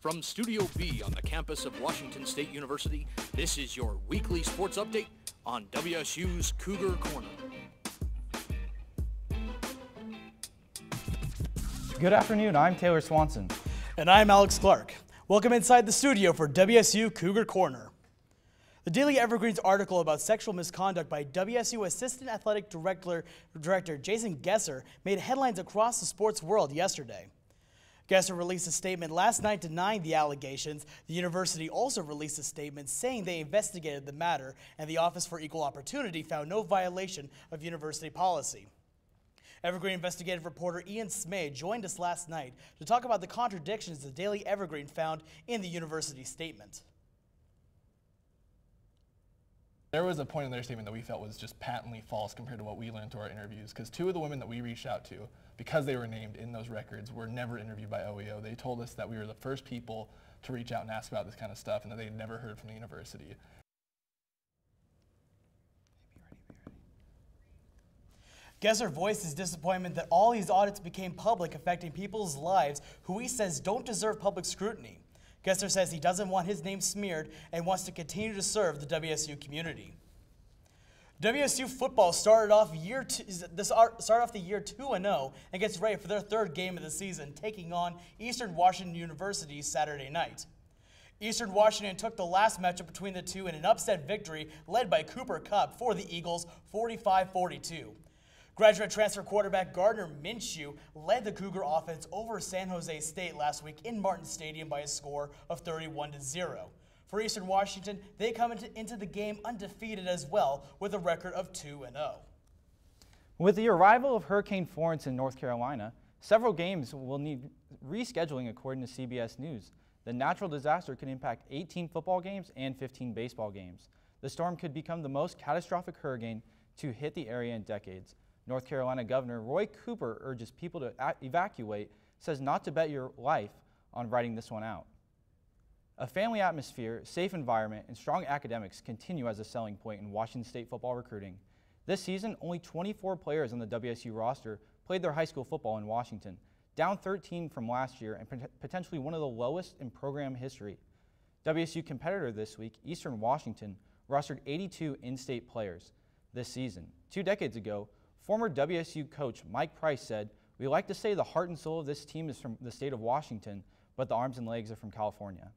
From Studio B on the campus of Washington State University, this is your weekly sports update on WSU's Cougar Corner. Good afternoon, I'm Taylor Swanson. And I'm Alex Clark. Welcome inside the studio for WSU Cougar Corner. The Daily Evergreen's article about sexual misconduct by WSU Assistant Athletic Director Jason Gesser made headlines across the sports world yesterday. Gesser released a statement last night denying the allegations. The university also released a statement saying they investigated the matter, and the Office for Equal Opportunity found no violation of university policy. Evergreen investigative reporter Ian Smay joined us last night to talk about the contradictions the Daily Evergreen found in the university statement. There was a point in their statement that we felt was just patently false compared to what we learned through our interviews, because two of the women that we reached out to, because they were named in those records, were never interviewed by OEO. They told us that we were the first people to reach out and ask about this kind of stuff, and that they had never heard from the university. Gesser voiced his disappointment that all these audits became public, affecting people's lives who he says don't deserve public scrutiny. Gesser says he doesn't want his name smeared and wants to continue to serve the WSU community. WSU football started off the year 2-0 and gets ready for their third game of the season, taking on Eastern Washington University Saturday night. Eastern Washington took the last matchup between the two in an upset victory led by Cooper Kupp for the Eagles 45-42. Graduate transfer quarterback Gardner Minshew led the Cougar offense over San Jose State last week in Martin Stadium by a score of 31-0. For Eastern Washington, they come into the game undefeated as well with a record of 2-0. With the arrival of Hurricane Florence in North Carolina, several games will need rescheduling according to CBS News. The natural disaster can impact 18 football games and 15 baseball games. The storm could become the most catastrophic hurricane to hit the area in decades. North Carolina Governor Roy Cooper urges people to evacuate, says not to bet your life on writing this one out. A family atmosphere, safe environment, and strong academics continue as a selling point in Washington State football recruiting. This season, only 24 players on the WSU roster played their high school football in Washington, down 13 from last year and potentially one of the lowest in program history. WSU competitor this week, Eastern Washington, rostered 82 in-state players this season. 2 decades ago, former WSU coach Mike Price said, "We like to say the heart and soul of this team is from the state of Washington, but the arms and legs are from California."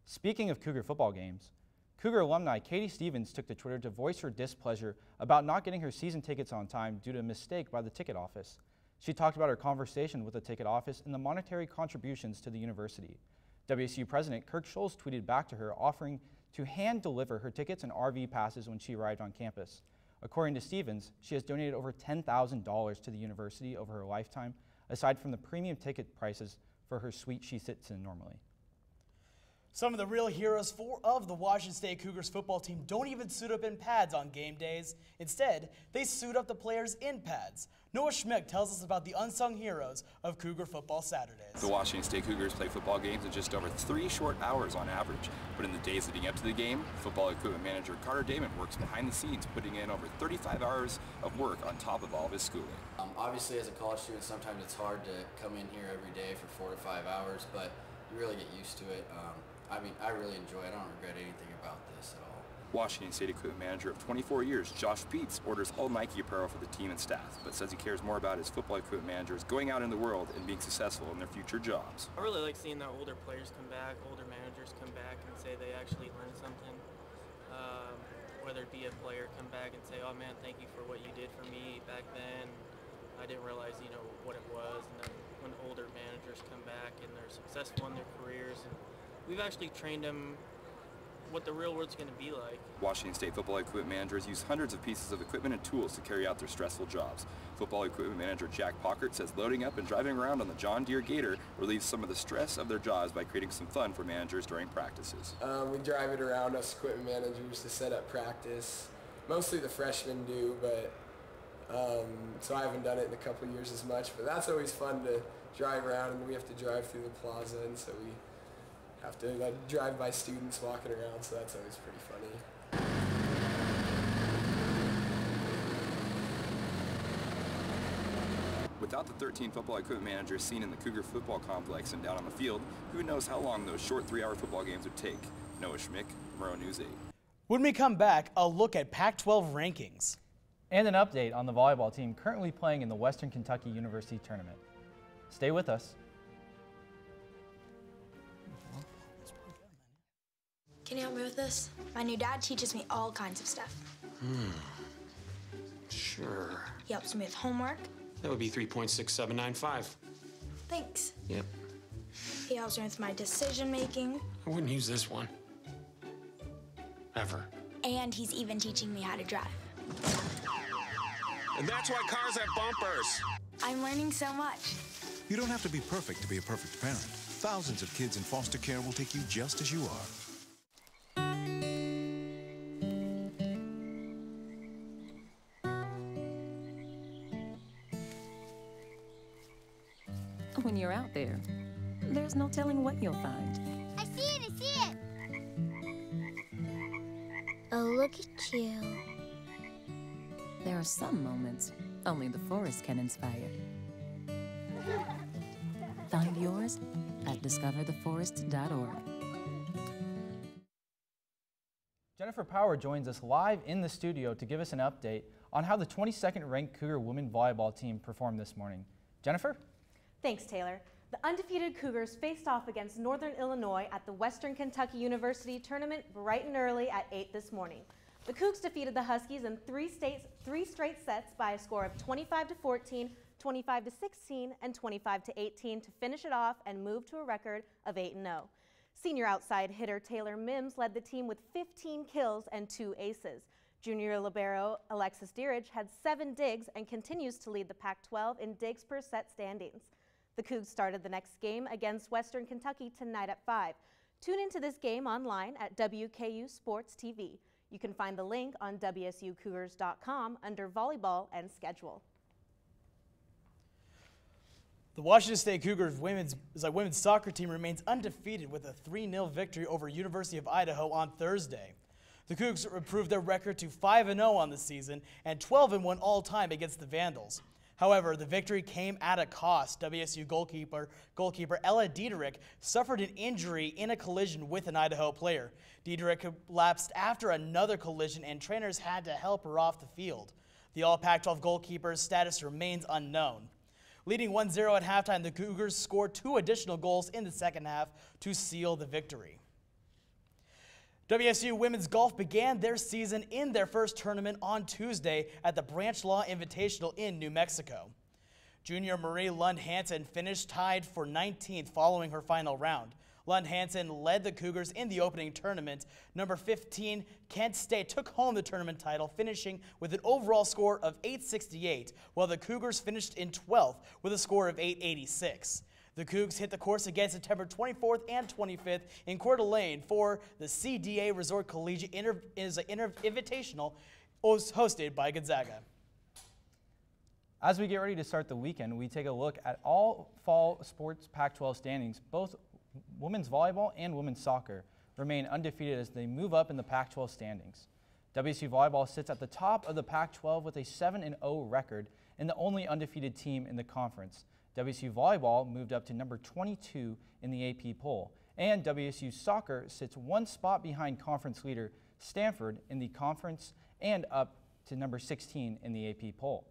Speaking of Cougar football games, Cougar alumni Katie Stevens took to Twitter to voice her displeasure about not getting her season tickets on time due to a mistake by the ticket office. She talked about her conversation with the ticket office and the monetary contributions to the university. WSU President Kirk Schulz tweeted back to her offering to hand deliver her tickets and RV passes when she arrived on campus. According to Stevens, she has donated over $10,000 to the university over her lifetime, aside from the premium ticket prices for her suite she sits in normally. Some of the real heroes of the Washington State Cougars football team don't even suit up in pads on game days. Instead, they suit up the players in pads. Noah Schmick tells us about the unsung heroes of Cougar football Saturdays. The Washington State Cougars play football games in just over 3 short hours on average. But in the days leading up to the game, football equipment manager Carter Damon works behind the scenes, putting in over 35 hours of work on top of all of his schooling. Obviously, as a college student, sometimes it's hard to come in here every day for 4 to 5 hours, but you really get used to it. I mean, I really enjoy it. I don't regret anything about this at all. Washington State equipment manager of 24 years, Josh Peets, orders all Nike apparel for the team and staff, but says he cares more about his football equipment managers going out in the world and being successful in their future jobs. I really like seeing that older players come back, older managers come back and say they actually learned something. Whether it be a player come back and say, "Oh man, thank you for what you did for me back then. I didn't realize, what it was." And then when older managers come back and they're successful in their careers, and we've actually trained them what the real world's going to be like. Washington State football equipment managers use hundreds of pieces of equipment and tools to carry out their stressful jobs. Football equipment manager Jack Pockert says loading up and driving around on the John Deere Gator relieves some of the stress of their jobs by creating some fun for managers during practices. We drive it around, us equipment managers, to set up practice. Mostly the freshmen do, but so I haven't done it in a couple of years as much, but that's always fun to drive around, and we have to drive through the plaza, and so we have to drive by students walking around, so that's always pretty funny. without the 13 football equipment managers seen in the Cougar football complex and down on the field, who knows how long those short 3-hour football games would take. Noah Schmick, Murrow News 8. When we come back, a look at Pac-12 rankings. And an update on the volleyball team currently playing in the Western Kentucky University tournament. Stay with us. Can you help me with this? My new dad teaches me all kinds of stuff. Sure. He helps me with homework. That would be 3.6795. Thanks. Yep. He helps me with my decision making. I wouldn't use this one. Ever. And he's even teaching me how to drive. And that's why cars have bumpers. I'm learning so much. You don't have to be perfect to be a perfect parent. Thousands of kids in foster care will take you just as you are. When you're out there, there's no telling what you'll find. I see it, I see it! Oh, look at you. There are some moments only the forest can inspire. Find yours at discovertheforest.org. Jennifer Power joins us live in the studio to give us an update on how the 22nd ranked Cougar women volleyball team performed this morning. Jennifer? Thanks, Taylor. The undefeated Cougars faced off against Northern Illinois at the Western Kentucky University tournament bright and early at 8 this morning. The Cougs defeated the Huskies in three straight sets by a score of 25-14, 25-16, and 25-18 to finish it off and move to a record of 8-0. Senior outside hitter Taylor Mims led the team with 15 kills and 2 aces. Junior libero Alexis Deerage had 7 digs and continues to lead the Pac-12 in digs per set standings. The Cougs started the next game against Western Kentucky tonight at 5. Tune into this game online at WKU Sports TV. You can find the link on WSUCougars.com under Volleyball and Schedule. The Washington State Cougars women's soccer team remains undefeated with a 3-0 victory over University of Idaho on Thursday. The Cougs improved their record to 5-0 on the season and 12-1 all-time against the Vandals. However, the victory came at a cost. WSU goalkeeper Ella Diederich suffered an injury in a collision with an Idaho player. Diederich lapsed after another collision, and trainers had to help her off the field. The All-Pac-12 goalkeeper's status remains unknown. Leading 1-0 at halftime, the Cougars scored 2 additional goals in the second half to seal the victory. WSU women's golf began their season in their first tournament on Tuesday at the Branch Law Invitational in New Mexico. Junior Marie Lund Hansen finished tied for 19th following her final round. Lund Hansen led the Cougars in the opening tournament. Number 15, Kent State, took home the tournament title, finishing with an overall score of 868, while the Cougars finished in 12th with a score of 886. The Cougs hit the course again September 24th and 25th in Coeur d'Alene for the CDA Resort Collegiate Invitational hosted by Gonzaga. As we get ready to start the weekend, we take a look at all fall sports Pac-12 standings. Both women's volleyball and women's soccer remain undefeated as they move up in the Pac-12 standings. WSU volleyball sits at the top of the Pac-12 with a 7-0 record and the only undefeated team in the conference. WSU volleyball moved up to number 22 in the AP poll, and WSU soccer sits 1 spot behind conference leader Stanford in the conference and up to number 16 in the AP poll.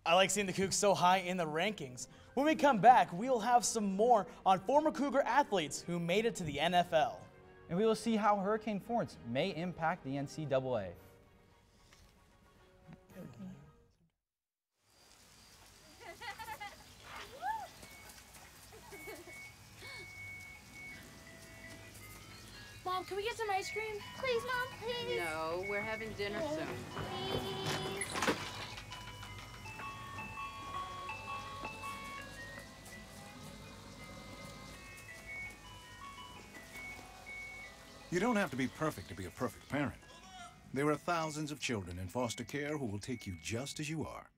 I like seeing the Cougs so high in the rankings. When we come back, we'll have some more on former Cougar athletes who made it to the NFL. And we will see how Hurricane Florence may impact the NCAA. Mom, can we get some ice cream? Please, Mom, please. No, we're having dinner soon. Please. You don't have to be perfect to be a perfect parent. There are thousands of children in foster care who will take you just as you are.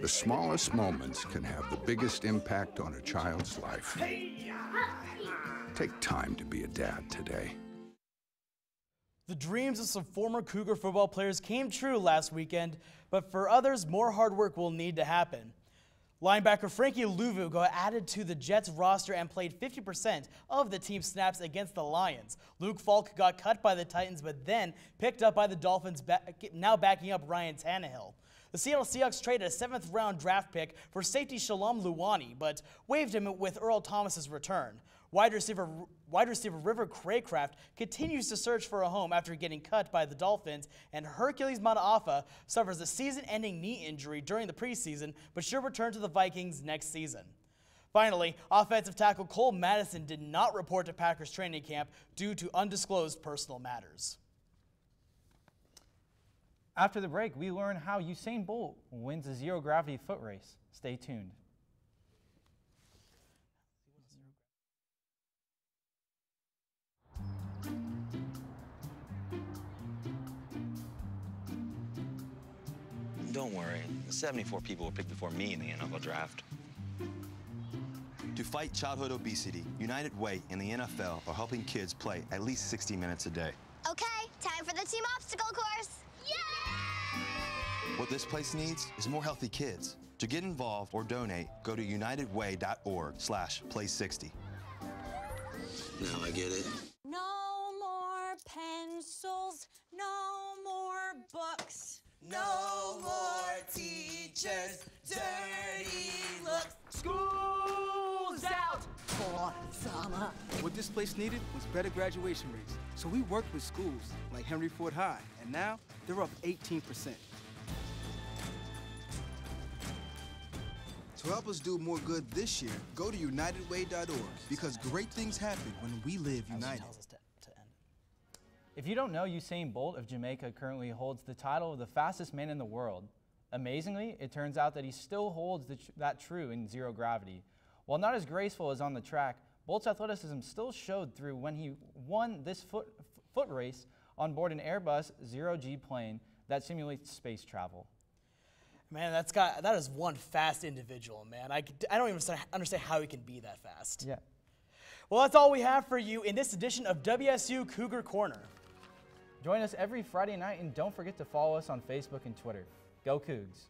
The smallest moments can have the biggest impact on a child's life. Take time to be a dad today. The dreams of some former Cougar football players came true last weekend, but for others, more hard work will need to happen. Linebacker Frankie Louvu got added to the Jets roster and played 50% of the team snaps against the Lions. Luke Falk got cut by the Titans, but then picked up by the Dolphins, now backing up Ryan Tannehill. The Seattle Seahawks traded a 7th-round draft pick for safety Shalom Luani, but waived him with Earl Thomas's return. Wide receiver River Craycraft continues to search for a home after getting cut by the Dolphins, and Hercules Mataafa suffers a season-ending knee injury during the preseason, but should return to the Vikings next season. Finally, offensive tackle Cole Madison did not report to Packers training camp due to undisclosed personal matters. After the break, we learn how Usain Bolt wins a zero-gravity foot race. Stay tuned. Don't worry, the 74 people were picked before me in the NFL draft. To fight childhood obesity, United Way and the NFL are helping kids play at least 60 minutes a day. Okay, time for the team obstacle course. Yay! What this place needs is more healthy kids. To get involved or donate, go to unitedway.org/play60. Now I get it. No more pencils, no more books. No more teachers, dirty looks. School's out for summer. What this place needed was better graduation rates. So we worked with schools like Henry Ford High, and now they're up 18%. To help us do more good this year, go to unitedway.org, because great things happen when we live united. If you don't know, Usain Bolt of Jamaica currently holds the title of the fastest man in the world. Amazingly, it turns out that he still holds that true in zero gravity. While not as graceful as on the track, Bolt's athleticism still showed through when he won this foot race on board an Airbus zero-G plane that simulates space travel. Man, that is one fast individual, man. I don't even understand how he can be that fast. Yeah. Well, that's all we have for you in this edition of WSU Cougar Corner. Join us every Friday night, and don't forget to follow us on Facebook and Twitter. Go Cougs!